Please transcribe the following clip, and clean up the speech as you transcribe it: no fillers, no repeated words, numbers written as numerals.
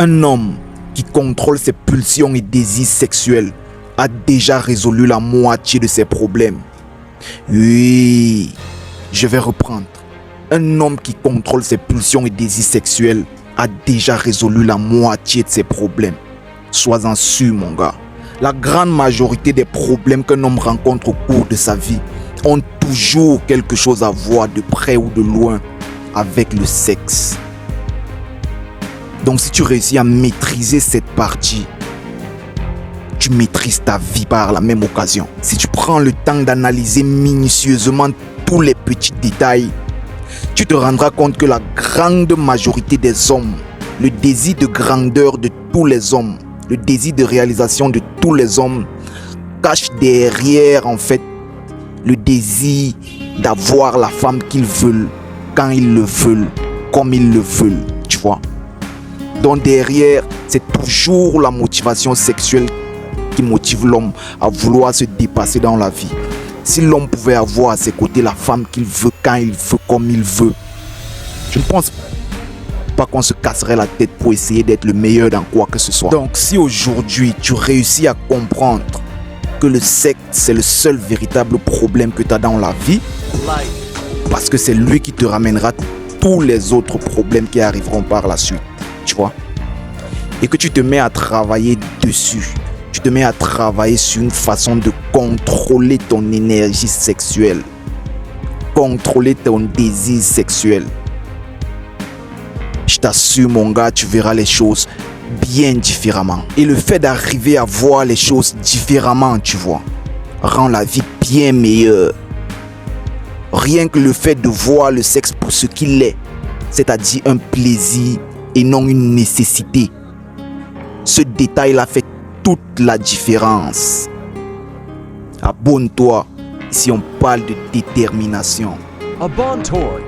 Un homme qui contrôle ses pulsions et désirs sexuels a déjà résolu la moitié de ses problèmes. Oui, je vais reprendre. Un homme qui contrôle ses pulsions et désirs sexuels a déjà résolu la moitié de ses problèmes. Sois-en sûr, mon gars. La grande majorité des problèmes qu'un homme rencontre au cours de sa vie ont toujours quelque chose à voir de près ou de loin avec le sexe. Donc si tu réussis à maîtriser cette partie, tu maîtrises ta vie par la même occasion. Si tu prends le temps d'analyser minutieusement tous les petits détails, tu te rendras compte que la grande majorité des hommes, le désir de grandeur de tous les hommes, le désir de réalisation de tous les hommes cache derrière en fait le désir d'avoir la femme qu'ils veulent, quand ils le veulent, comme ils le veulent, tu vois. Donc derrière, c'est toujours la motivation sexuelle qui motive l'homme à vouloir se dépasser dans la vie. Si l'homme pouvait avoir à ses côtés la femme qu'il veut, quand il veut, comme il veut, je ne pense pas qu'on se casserait la tête pour essayer d'être le meilleur dans quoi que ce soit. Donc si aujourd'hui tu réussis à comprendre que le sexe c'est le seul véritable problème que tu as dans la vie, parce que c'est lui qui te ramènera tous les autres problèmes qui arriveront par la suite, tu vois, et que tu te mets à travailler dessus, tu te mets à travailler sur une façon de contrôler ton énergie sexuelle, contrôler ton désir sexuel. Je t'assure mon gars, tu verras les choses bien différemment. Et le fait d'arriver à voir les choses différemment, tu vois, rend la vie bien meilleure. Rien que le fait de voir le sexe pour ce qu'il est, c'est-à-dire un plaisir et non une nécessité. Ce détail-là fait toute la différence. Abonne-toi, si on parle de détermination. Abonne-toi.